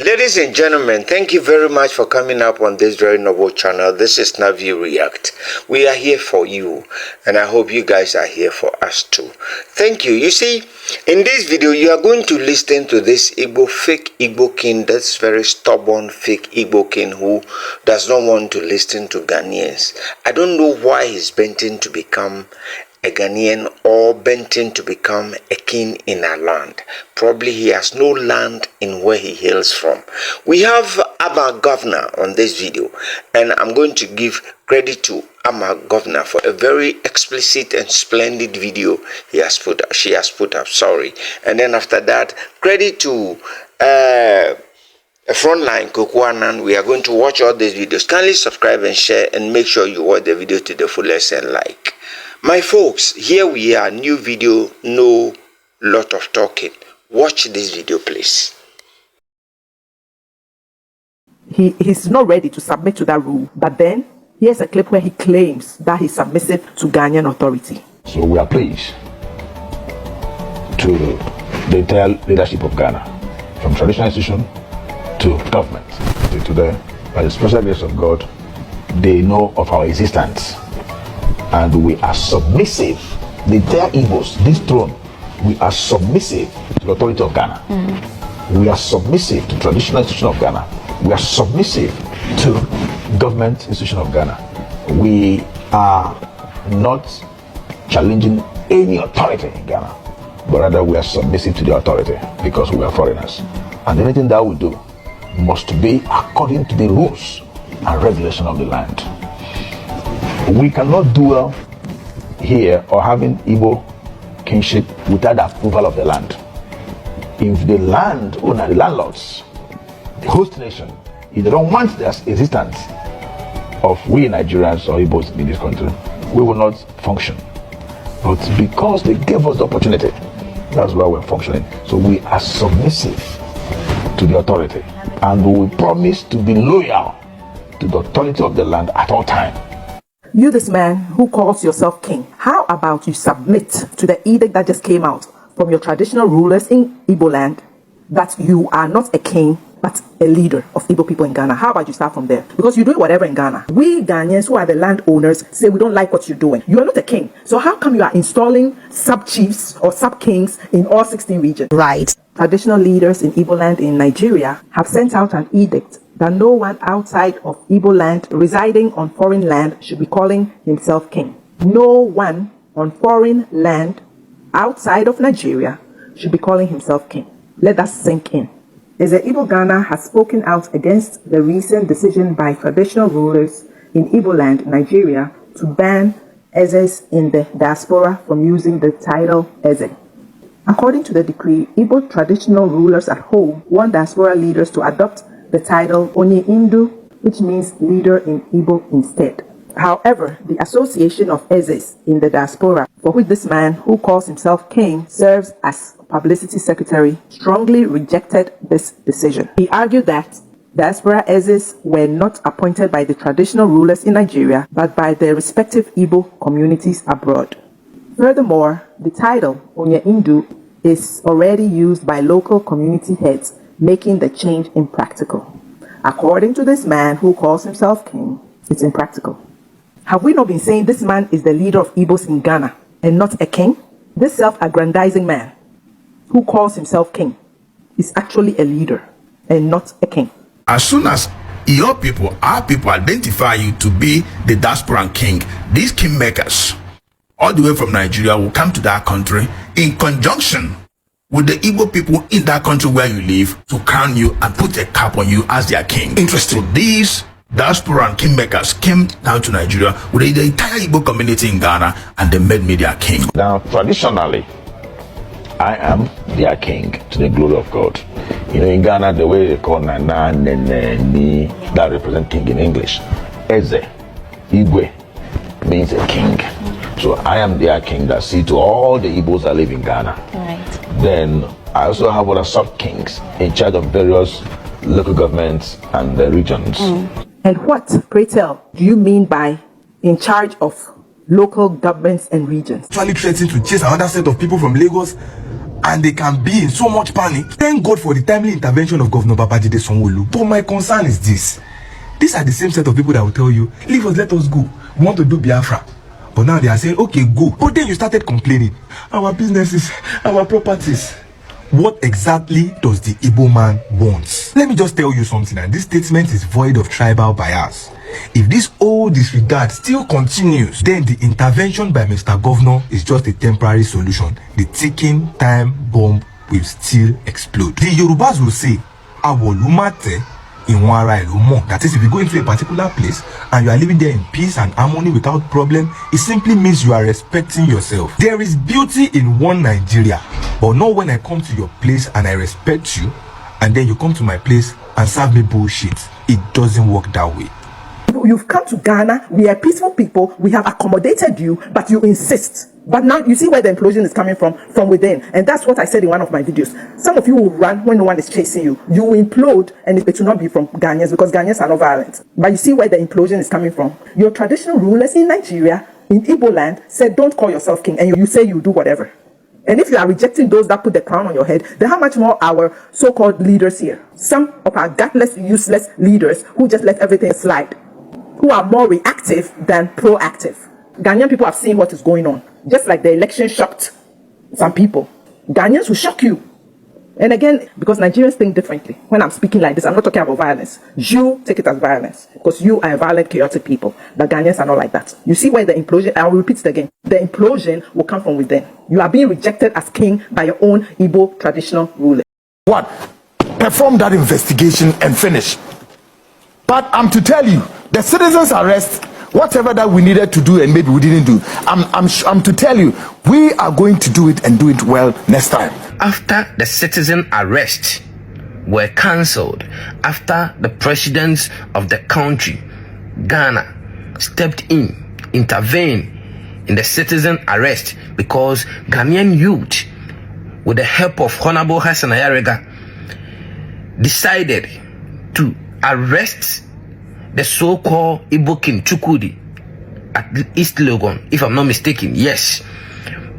Ladies and gentlemen, thank you very much for coming up on this very noble channel. This is Snapp-View React. We are here for you, and I hope you guys are here for us too. Thank you. You see, in this video, you are going to listen to this fake Igbo king, that's very stubborn fake Igbo king who does not want to listen to Ghanaians. I don't know why he's bent in to become a Ghanaian or bent in to become a king in our land. Probably he has no land in where he hails from. We have our governor on this video, and I'm going to give credit to our governor for a very explicit and splendid video she has put up. Sorry. And then after that, credit to Frontline Kokuanan. We are going to watch all these videos. Kindly subscribe and share, and make sure you watch the video to the fullest and like. My folks, here we are, new video, no lot of talking. Watch this video, please. He's not ready to submit to that rule, but then here's a clip where he claims that he's submissive to Ghanaian authority. So we are pleased to the entire leadership of Ghana, from traditional institution to government, to by the special grace of God, they know of our existence. And we are submissive. The entire Igbos, this throne, we are submissive to the authority of Ghana. We are submissive to traditional institution of Ghana. We are submissive to government institution of Ghana. We are not challenging any authority in Ghana, but rather we are submissive to the authority because we are foreigners. And anything that we do must be according to the rules and regulation of the land. We cannot dwell here or having Igbo kingship without the approval of the land. If the land owner, the landlords, the host nation, if they don't want the existence of we Nigerians or Igbos in this country, we will not function. But because they gave us the opportunity, that's why we're functioning. So we are submissive to the authority, and we promise to be loyal to the authority of the land at all times. You, this man who calls yourself king, how about you submit to the edict that just came out from your traditional rulers in Eboland that you are not a king but a leader of Igbo people in Ghana? How about you start from there? Because you do whatever in Ghana. We Ghanaians who are the landowners say we don't like what you're doing. You are not a king. So how come you are installing sub-chiefs or sub-kings in all 16 regions? Right. Traditional leaders in Eboland in Nigeria have sent out an edict that no one outside of Eboland residing on foreign land should be calling himself king. No one on foreign land outside of Nigeria should be calling himself king. Let that sink in. As the Igbo Ghana has spoken out against the recent decision by traditional rulers in Eboland, Nigeria, to ban Ezes in the diaspora from using the title Eze. According to the decree, Igbo traditional rulers at home want diaspora leaders to adopt the title Onye Indu, which means leader in Igbo instead. However, the Association of Ezes in the diaspora, for which this man who calls himself king serves as publicity secretary, strongly rejected this decision. He argued that diaspora Ezes were not appointed by the traditional rulers in Nigeria, but by their respective Igbo communities abroad. Furthermore, the title Onye Indu is already used by local community heads, making the change impractical. According to this man who calls himself king, it's impractical. Have we not been saying this man is the leader of Igbos in Ghana and not a king? This self-aggrandizing man who calls himself king is actually a leader and not a king. As soon as your people, our people, identify you to be the diasporan king, these kingmakers all the way from Nigeria will come to that country in conjunction with the Igbo people in that country where you live to crown you and put a cap on you as their king. Interesting. So these diaspora and kingmakers came down to Nigeria with the entire Igbo community in Ghana, and they made me their king. Now, traditionally, I am their king to the glory of God. You know, in Ghana, the way they call Nana, Nene, Ni, that represent king in English. Eze, Igwe, means a king. So I am their king that see to all the Igbos that live in Ghana. Right. Then I also have other sub-kings in charge of various local governments and the regions. And what, pray tell, do you mean by in charge of local governments and regions? Actually threatening to chase another set of people from Lagos and they can be in so much panic. Thank God for the timely intervention of Governor Babajide Sanwo-Olu. But my concern is this. These are the same set of people that will tell you, leave us, let us go. We want to do Biafra. But now they are saying, okay, go. But then you started complaining. Our businesses, our properties. What exactly does the Igbo man want? Let me just tell you something, and this statement is void of tribal bias. If this old disregard still continues, then the intervention by Mr. Governor is just a temporary solution. The ticking time bomb will still explode. The Yorubas will say, "Awolumate inwara elomo." That is, if you go into a particular place and you are living there in peace and harmony without problem, it simply means you are respecting yourself. There is beauty in one Nigeria, but not when I come to your place and I respect you, and then you come to my place and serve me bullshit. It doesn't work that way. You've come to Ghana, we are peaceful people, we have accommodated you, but you insist. But now you see where the implosion is coming from within. And that's what I said in one of my videos. Some of you will run when no one is chasing you. You will implode, and it will not be from Ghanaians, because Ghanaians are not violent. But you see where the implosion is coming from. Your traditional rulers in Nigeria, in Eboland, said don't call yourself king, and you say you do whatever. And if you are rejecting those that put the crown on your head, then how much more our so-called leaders here? Some of our gutless, useless leaders who just let everything slide, who are more reactive than proactive. Ghanaian people have seen what is going on. Just like the election shocked some people, Ghanaians will shock you. And again, because Nigerians think differently. When I'm speaking like this, I'm not talking about violence. You take it as violence, because you are a violent, chaotic people. But Ghanaians are not like that. You see where the implosion, I will repeat it again, the implosion will come from within. You are being rejected as king by your own Igbo traditional ruler. One, perform that investigation and finish. But I'm to tell you, the citizens arrest, whatever that we needed to do and maybe we didn't do, I'm to tell you, we are going to do it and do it well next time. After the citizen arrests were cancelled, after the presidents of the country, Ghana, stepped in, intervened in the citizen arrest, because Ghanaian youth, with the help of Honorable Hassan Ayarega, decided to arrest the so-called Igbo King Chukwudi at East Legon, if I'm not mistaken. Yes.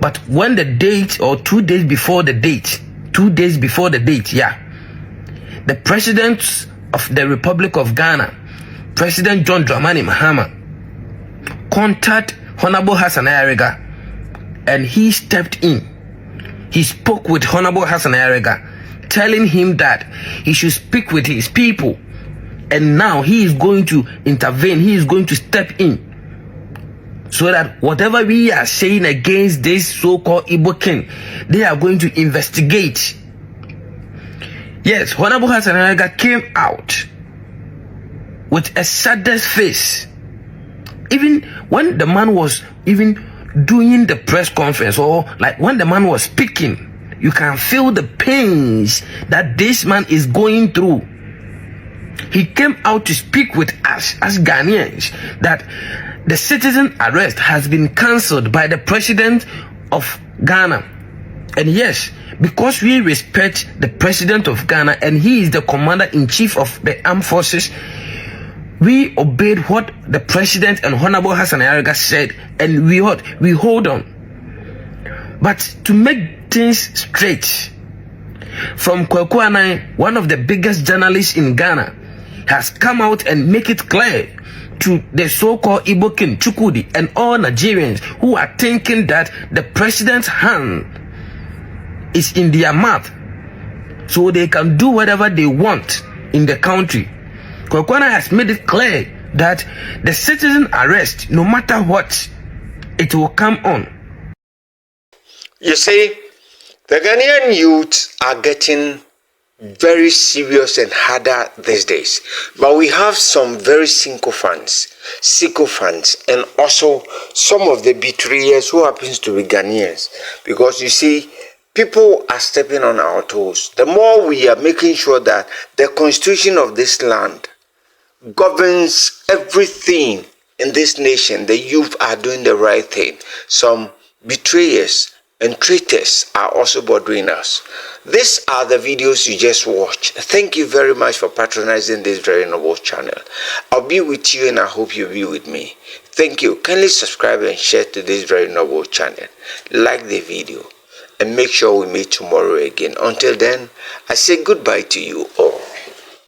But when the date, or 2 days before the date, yeah, the president of the Republic of Ghana, President John Dramani Mahama, contacted Honorable Hassan Ayarega, and he stepped in. He spoke with Honorable Hassan Ayarega, telling him that he should speak with his people. And now he is going to intervene, he is going to step in, so that whatever we are saying against this so-called Igbo king, they are going to investigate. Yes, Honorable Hassan Ayarega came out with a saddest face. Even when the man was even doing the press conference, or like when the man was speaking, you can feel the pains that this man is going through. He came out to speak with us as Ghanaians that the citizen arrest has been cancelled by the president of Ghana. And yes, because we respect the president of Ghana and he is the commander-in-chief of the armed forces, we obeyed what the president and Honorable Hassan Ayarega said, and we hold on. But to make things straight, from Kwaku Anai, one of the biggest journalists in Ghana, has come out and make it clear to the so-called Igbo King Chukwudi and all Nigerians who are thinking that the president's hand is in their mouth, so they can do whatever they want in the country. Kwakwana has made it clear that the citizen arrest, no matter what, it will come on. You see, the Ghanaian youth are getting very serious and harder these days, but we have some very sycophants, and also some of the betrayers who happens to be Ghanaians, because you see, people are stepping on our toes. The more we are making sure that the constitution of this land governs everything in this nation, the youth are doing the right thing. Some betrayers and traitors are also bothering us. These are the videos you just watched. Thank you very much for patronizing this very noble channel. I'll be with you and I hope you'll be with me. Thank you. Kindly subscribe and share to this very noble channel. Like the video and make sure we meet tomorrow again. Until then, I say goodbye to you all.